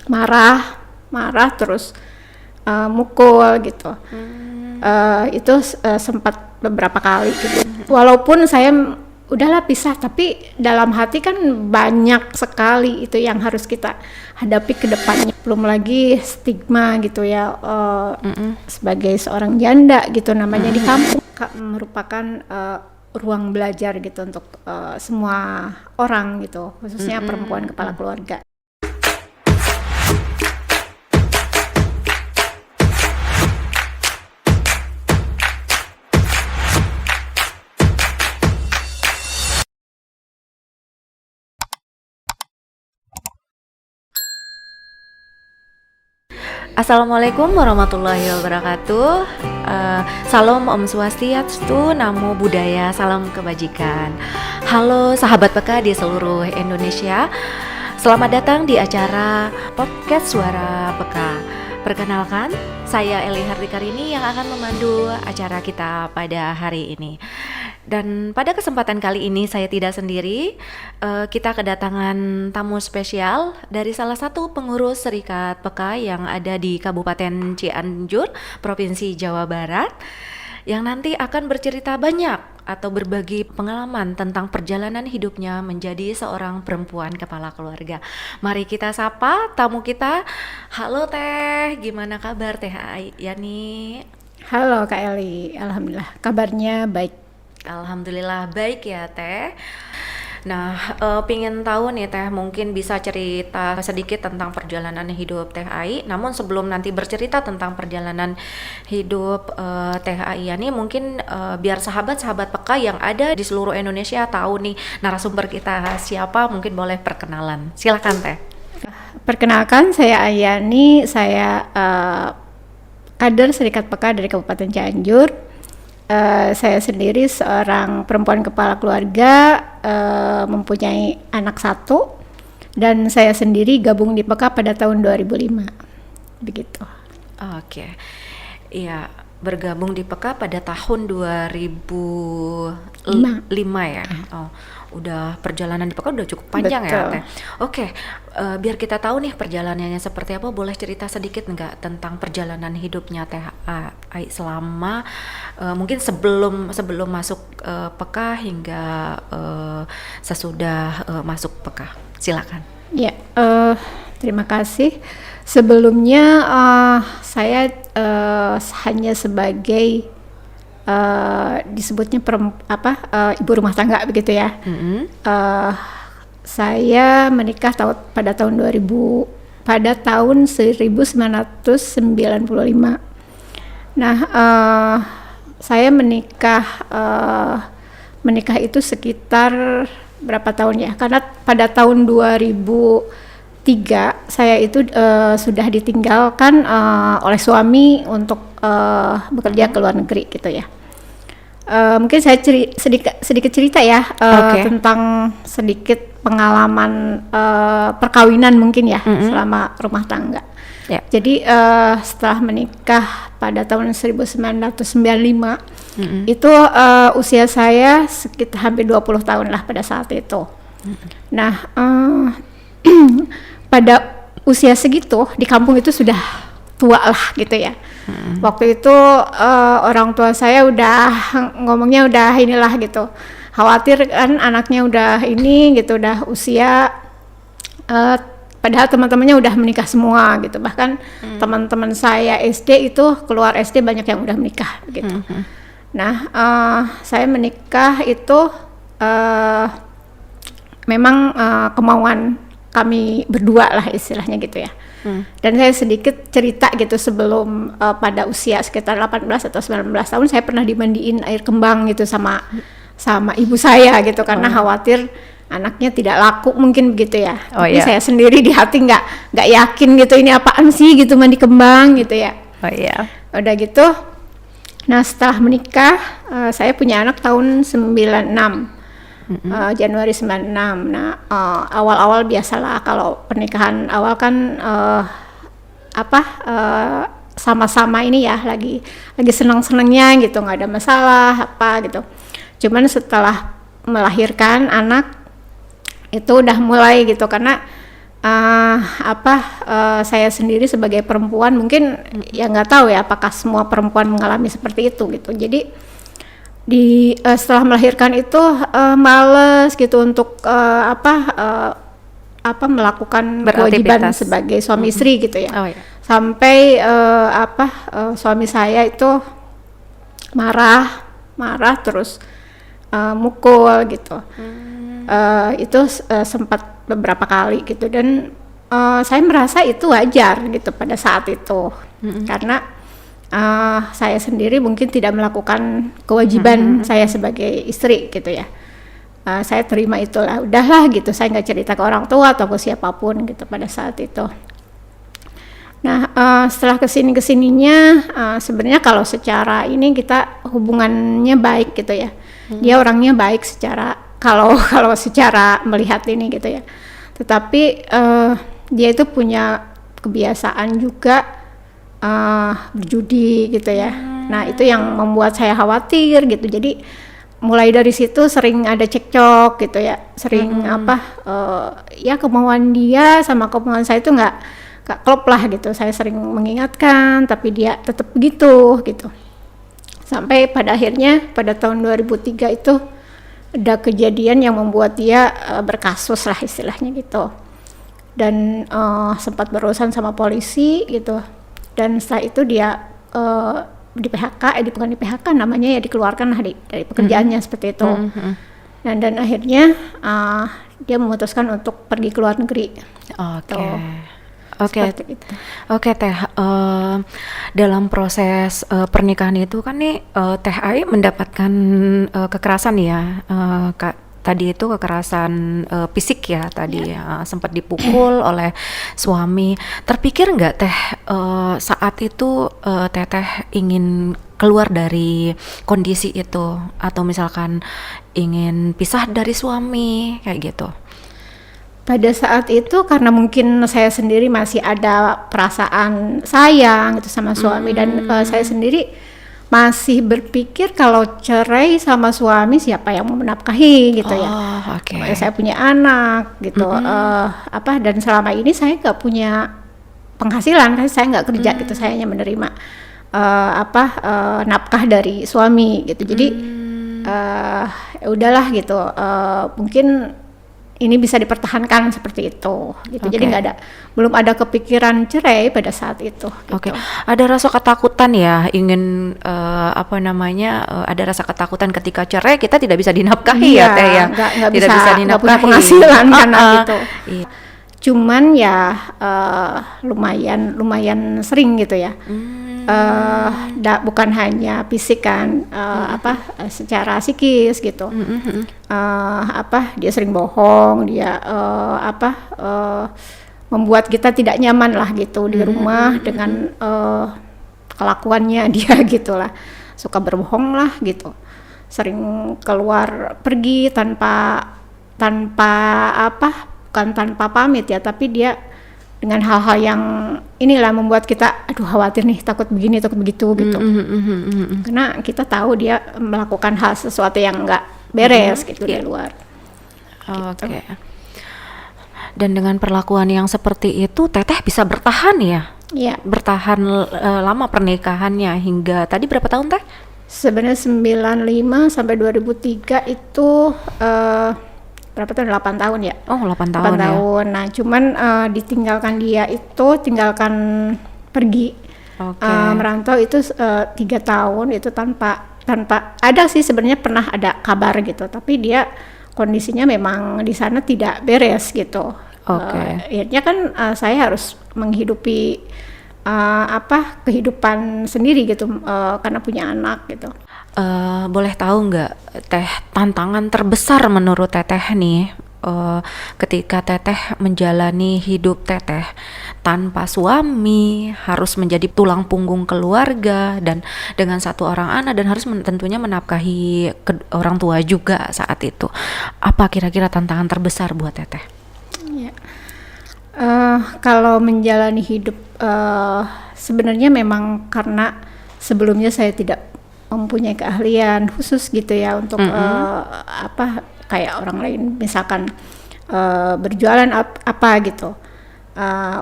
marah terus mukul gitu. Itu sempat beberapa kali gitu. Walaupun saya udahlah pisah, tapi dalam hati kan banyak sekali itu yang harus kita hadapi ke depannya. Belum lagi stigma gitu ya, sebagai seorang janda gitu namanya di kampung, merupakan ruang belajar gitu untuk semua orang gitu, khususnya perempuan kepala keluarga. Assalamualaikum warahmatullahi wabarakatuh. Salam Om Swastiastu, Namo Buddhaya, salam kebajikan. Halo sahabat peka di seluruh Indonesia. Selamat datang di acara podcast Suara Peka. Perkenalkan, saya Eli Hardikarini yang akan memandu acara kita pada hari ini. Dan pada kesempatan kali ini saya tidak sendiri, kita kedatangan tamu spesial dari salah satu pengurus Serikat Peka yang ada di Kabupaten Cianjur, Provinsi Jawa Barat, yang nanti akan bercerita banyak atau berbagi pengalaman tentang perjalanan hidupnya menjadi seorang perempuan kepala keluarga. Mari kita sapa tamu kita. Halo Teh, gimana kabar Teh Yani? Halo Kak Eli, alhamdulillah kabarnya baik. Alhamdulillah baik ya Teh. Nah, pingin tahu nih Teh, mungkin bisa cerita sedikit tentang perjalanan hidup Teh Ai. Namun sebelum nanti bercerita tentang perjalanan hidup Teh Ai ini, mungkin biar sahabat-sahabat peka yang ada di seluruh Indonesia tahu nih narasumber kita siapa, mungkin boleh perkenalan. Silakan Teh. Perkenalkan, saya Ayani, saya kader Serikat Peka dari Kabupaten Cianjur. Saya sendiri seorang perempuan kepala keluarga, mempunyai anak 1, dan saya sendiri gabung di Peka pada tahun 2005, begitu. Oke, iya, bergabung di Peka pada tahun 2005 ya. Oh, udah perjalanan di Peka udah cukup panjang. Betul. Ya Teh. Oke, biar kita tahu nih perjalanannya seperti apa, boleh cerita sedikit nggak tentang perjalanan hidupnya Teh Ai selama mungkin sebelum masuk Peka hingga sesudah masuk Peka. Silakan. Ya, terima kasih. Sebelumnya saya hanya sebagai disebutnya ibu rumah tangga begitu ya. Saya menikah pada tahun 1995. Nah, saya menikah itu sekitar berapa tahun ya? Karena pada tahun 2003 saya itu sudah ditinggalkan oleh suami untuk bekerja ke luar negeri gitu ya. Mungkin saya sedikit cerita ya, tentang sedikit pengalaman perkawinan mungkin ya, selama rumah tangga. Yeah. Jadi setelah menikah pada tahun 1995, itu usia saya sekitar hampir 20 tahun lah pada saat itu. Nah, pada usia segitu di kampung itu sudah tua lah gitu ya. Waktu itu orang tua saya udah ngomongnya udah inilah gitu, khawatir kan anaknya udah ini gitu, udah usia, padahal teman-temannya udah menikah semua gitu. Bahkan teman-teman saya SD itu keluar SD banyak yang udah menikah gitu. Nah, saya menikah itu memang kemauan kami berdua lah istilahnya gitu ya. Dan saya sedikit cerita gitu, sebelum pada usia sekitar 18 atau 19 tahun saya pernah dimandiin air kembang gitu sama ibu saya gitu, karena khawatir anaknya tidak laku mungkin begitu ya. Tapi saya sendiri di hati nggak yakin gitu, ini apaan sih gitu mandi kembang gitu ya. Udah gitu. Nah, setelah menikah saya punya anak tahun 96. Januari 96. Nah, awal-awal biasalah kalau pernikahan awal kan sama-sama ini ya, lagi senang-senangnya gitu, nggak ada masalah apa gitu. Cuman setelah melahirkan anak itu udah mulai gitu, karena saya sendiri sebagai perempuan mungkin ya nggak tahu ya apakah semua perempuan mengalami seperti itu gitu. Jadi setelah melahirkan itu males gitu untuk melakukan kewajiban sebagai suami istri gitu ya. Oh, iya. Sampai suami saya itu marah terus mukul gitu. Itu sempat beberapa kali gitu, dan saya merasa itu wajar gitu pada saat itu, karena saya sendiri mungkin tidak melakukan kewajiban saya sebagai istri gitu ya. Saya terima itulah, udahlah gitu, saya nggak cerita ke orang tua atau ke siapapun gitu pada saat itu. Nah, setelah kesininya sebenarnya kalau secara ini kita hubungannya baik gitu ya. Dia orangnya baik secara kalau secara melihat ini gitu ya. Tetapi dia itu punya kebiasaan juga berjudi gitu ya. Nah, itu yang membuat saya khawatir gitu. Jadi mulai dari situ sering ada cekcok gitu ya. Sering ya kemauan dia sama kemauan saya itu nggak klop lah gitu. Saya sering mengingatkan tapi dia tetap begitu gitu. Sampai pada akhirnya pada tahun 2003 itu ada kejadian yang membuat dia berkasus lah istilahnya gitu, dan sempat berurusan sama polisi gitu, dan setelah itu dia di PHK, bukan di PHK namanya ya, dikeluarkan lah dari pekerjaannya seperti itu. Dan akhirnya dia memutuskan untuk pergi ke luar negeri. Oke, Teh. Dalam proses pernikahan itu kan nih Teh Ai mendapatkan kekerasan ya, tadi itu kekerasan fisik ya tadi ya, sempat dipukul oleh suami. Terpikir nggak Teh saat itu Teteh ingin keluar dari kondisi itu, atau misalkan ingin pisah dari suami kayak gitu? Pada saat itu karena mungkin saya sendiri masih ada perasaan sayang gitu sama suami, dan saya sendiri masih berpikir kalau cerai sama suami siapa yang mau menafkahi gitu ya. Saya punya anak gitu, dan selama ini saya nggak punya penghasilan, kan saya nggak kerja gitu, saya hanya menerima nafkah dari suami gitu. Jadi udahlah gitu, mungkin ini bisa dipertahankan seperti itu gitu. Jadi belum ada kepikiran cerai pada saat itu gitu. Ada rasa ketakutan ya, ingin ada rasa ketakutan ketika cerai kita tidak bisa dinafkahi ya Teh ya. Nggak bisa dinafkahi, nggak punya penghasilan karena gitu. Cuman ya lumayan sering gitu ya. Bukan hanya fisik kan, secara psikis gitu. Dia sering bohong, dia membuat kita tidak nyaman lah gitu di rumah dengan kelakuannya dia gitulah, suka berbohong lah gitu, sering keluar pergi bukan tanpa pamit ya, tapi dia dengan hal-hal yang inilah membuat kita khawatir nih, takut begini takut begitu gitu. Karena kita tahu dia melakukan sesuatu yang nggak beres gitu di luar. Gitu. Dan dengan perlakuan yang seperti itu Teteh bisa bertahan ya? Iya. Bertahan lama pernikahannya hingga tadi berapa tahun Teh? Sebenarnya 95 sampai 2003 itu berapa tahun? 8 tahun ya. 8 tahun ya. Nah, cuman ditinggalkan dia itu, tinggalkan pergi merantau itu 3 tahun itu tanpa ada sih sebenarnya, pernah ada kabar gitu, tapi dia kondisinya memang di sana tidak beres gitu. Akhirnya kan saya harus menghidupi kehidupan sendiri gitu, karena punya anak gitu. Boleh tahu nggak Teh, tantangan terbesar menurut Teteh nih ketika Teteh menjalani hidup Teteh tanpa suami, harus menjadi tulang punggung keluarga dan dengan satu orang anak, dan harus tentunya menafkahi orang tua juga saat itu. Apa kira-kira tantangan terbesar buat Teteh? Kalau menjalani hidup sebenarnya memang karena sebelumnya saya tidak mempunyai keahlian khusus gitu ya untuk kayak orang lain misalkan berjualan apa gitu.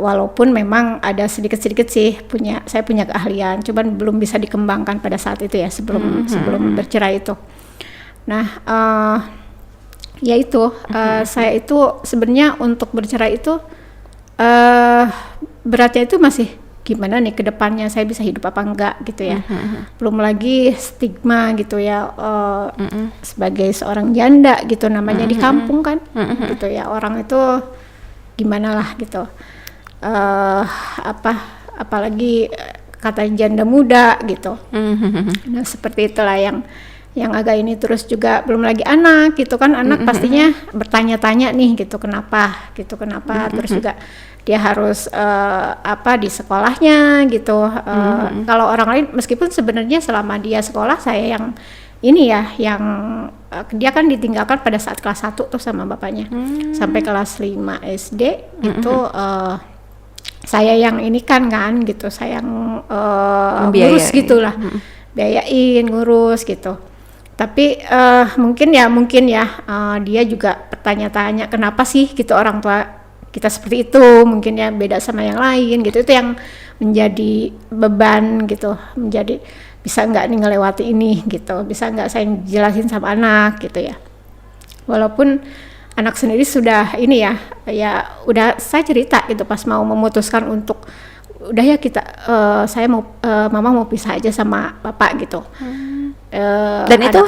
Walaupun memang ada sedikit-sedikit sih saya punya keahlian, cuman belum bisa dikembangkan pada saat itu ya, sebelum bercerai itu. Nah, ya itu saya itu sebenarnya untuk bercerai itu beratnya itu masih gimana nih ke depannya saya bisa hidup apa enggak gitu ya. Belum lagi stigma gitu ya, sebagai seorang janda gitu namanya di kampung kan, gitu ya, orang itu gimana lah gitu. Apalagi kata janda muda gitu. Nah, seperti itulah yang agak ini, terus juga belum lagi anak gitu kan, anak pastinya bertanya-tanya nih gitu kenapa terus juga dia harus di sekolahnya gitu. Kalau orang lain meskipun sebenarnya selama dia sekolah saya yang ini ya, yang dia kan ditinggalkan pada saat kelas 1 tuh sama bapaknya sampai kelas 5 SD itu saya yang ini kan gitu, saya yang ngurus gitulah, biayain, ngurus gitu. Tapi mungkin ya dia juga bertanya-tanya kenapa sih gitu orang tua kita seperti itu, mungkin ya beda sama yang lain gitu. Itu yang menjadi beban gitu, menjadi bisa nggak nih ngelewati ini gitu, bisa nggak saya jelasin sama anak gitu ya. Walaupun anak sendiri sudah ini ya udah saya cerita gitu pas mau memutuskan untuk udah ya kita mama mau pisah aja sama bapak gitu. Dan itu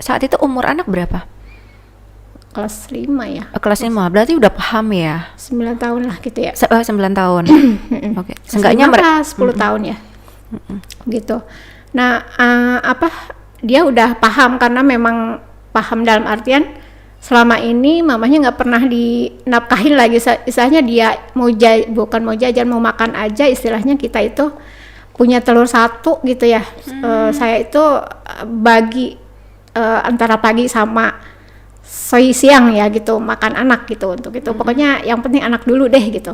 saat itu umur anak berapa? Kelas 5 ya. Kelas 5, berarti udah paham ya? 9 tahun lah gitu ya. 9 tahun. Oke. Seenggaknya 10 tahun ya. Gitu. Nah, dia udah paham karena memang paham dalam artian selama ini mamanya nggak pernah dinafkahin lagi, istilahnya dia bukan mau jajan, mau makan aja, istilahnya kita itu punya telur 1 gitu ya. Saya itu bagi antara pagi sama siang ya gitu, makan anak gitu untuk itu. Pokoknya yang penting anak dulu deh gitu.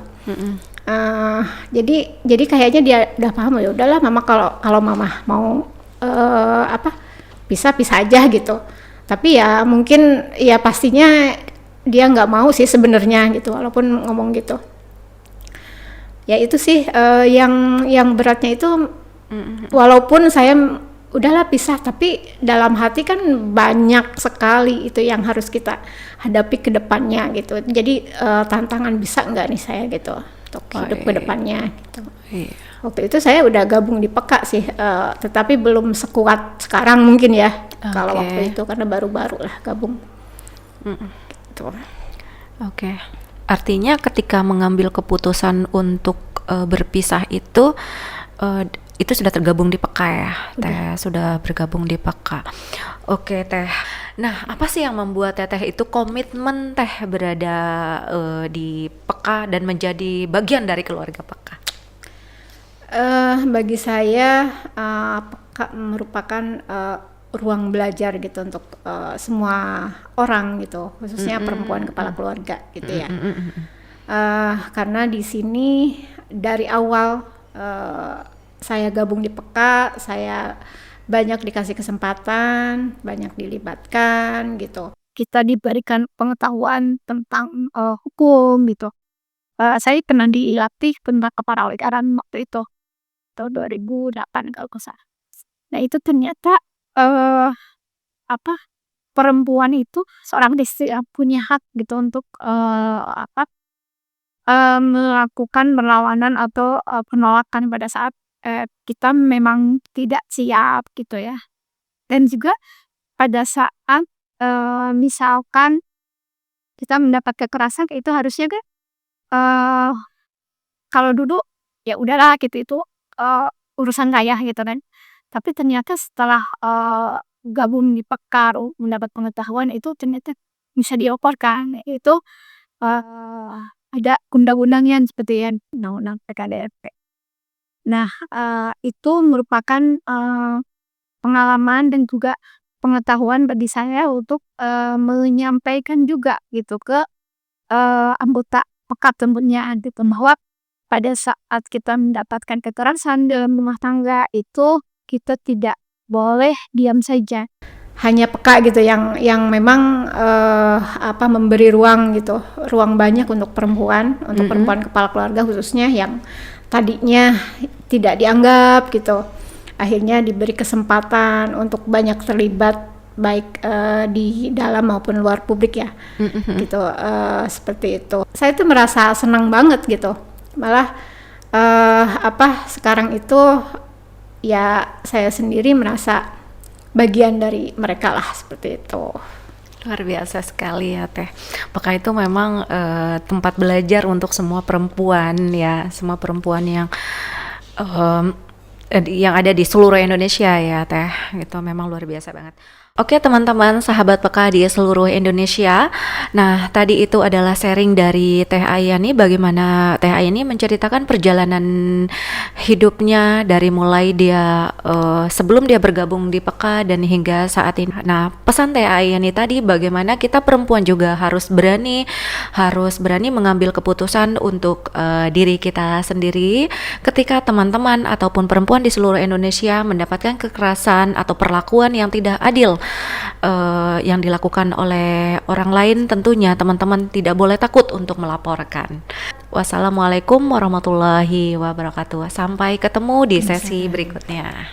Jadi kayaknya dia udah paham, ya udahlah mama, kalau mama mau bisa aja gitu. Tapi ya mungkin ya pastinya dia nggak mau sih sebenarnya gitu, walaupun ngomong gitu. Ya itu sih yang beratnya itu, walaupun saya udahlah pisah, tapi dalam hati kan banyak sekali itu yang harus kita hadapi ke depannya gitu. Jadi tantangan bisa nggak nih saya gitu untuk hidup ke depannya gitu. Waktu itu saya udah gabung di PEKA sih, tetapi belum sekuat sekarang mungkin ya. Kalau waktu itu karena baru-baru lah gabung. Gitu. Artinya ketika mengambil keputusan untuk berpisah itu sudah tergabung di PEKA ya, Teh? Sudah bergabung di PEKA. Oke, Teh. Nah, apa sih yang membuat Teteh itu komitmen Teh berada di PEKA dan menjadi bagian dari keluarga PEKA? Bagi saya PEKA merupakan ruang belajar gitu untuk semua orang gitu, khususnya perempuan kepala keluarga gitu ya. Karena di sini dari awal saya gabung di PEKA, saya banyak dikasih kesempatan, banyak dilibatkan gitu. Kita diberikan pengetahuan tentang hukum gitu. Saya pernah dilatih tentang keparalegaran waktu itu, tahun 2008 kalau nggak salah. Nah itu ternyata perempuan itu, seorang istri punya hak gitu untuk melakukan perlawanan atau penolakan pada saat kita memang tidak siap gitu ya. Dan juga pada saat misalkan kita mendapat kekerasan, itu harusnya kan kalau dulu ya udahlah gitu, itu urusan saya gitu kan. Tapi ternyata setelah gabung di PEKA, mendapat pengetahuan itu ternyata bisa dioporkan. Itu ada undang-undangnya seperti yang undang-undang PKDRT. Nah, itu merupakan pengalaman dan juga pengetahuan bagi saya untuk menyampaikan juga gitu ke anggota PEKA tentunya gitu, bahwa pada saat kita mendapatkan kekerasan dalam rumah tangga itu kita tidak boleh diam saja. hanya peka gitu yang memang memberi ruang gitu, ruang banyak untuk perempuan, untuk perempuan kepala keluarga khususnya yang tadinya tidak dianggap gitu, akhirnya diberi kesempatan untuk banyak terlibat baik di dalam maupun luar publik ya, gitu, seperti itu. Saya tuh merasa senang banget gitu, malah sekarang itu ya saya sendiri merasa bagian dari mereka lah, seperti itu. Luar biasa sekali ya Teh. Apakah itu memang tempat belajar untuk semua perempuan ya, semua perempuan yang ada di seluruh Indonesia ya Teh, gitu memang luar biasa banget. Oke teman-teman, sahabat peka di seluruh Indonesia. Nah, tadi itu adalah sharing dari Teh Ayani, bagaimana Teh Ayani menceritakan perjalanan hidupnya dari mulai dia sebelum dia bergabung di peka dan hingga saat ini. Nah, pesan Teh Ayani tadi bagaimana kita perempuan juga harus berani mengambil keputusan untuk diri kita sendiri ketika teman-teman ataupun perempuan di seluruh Indonesia mendapatkan kekerasan atau perlakuan yang tidak adil yang dilakukan oleh orang lain. Tentunya teman-teman tidak boleh takut untuk melaporkan. Wassalamualaikum warahmatullahi wabarakatuh. Sampai ketemu di sesi berikutnya.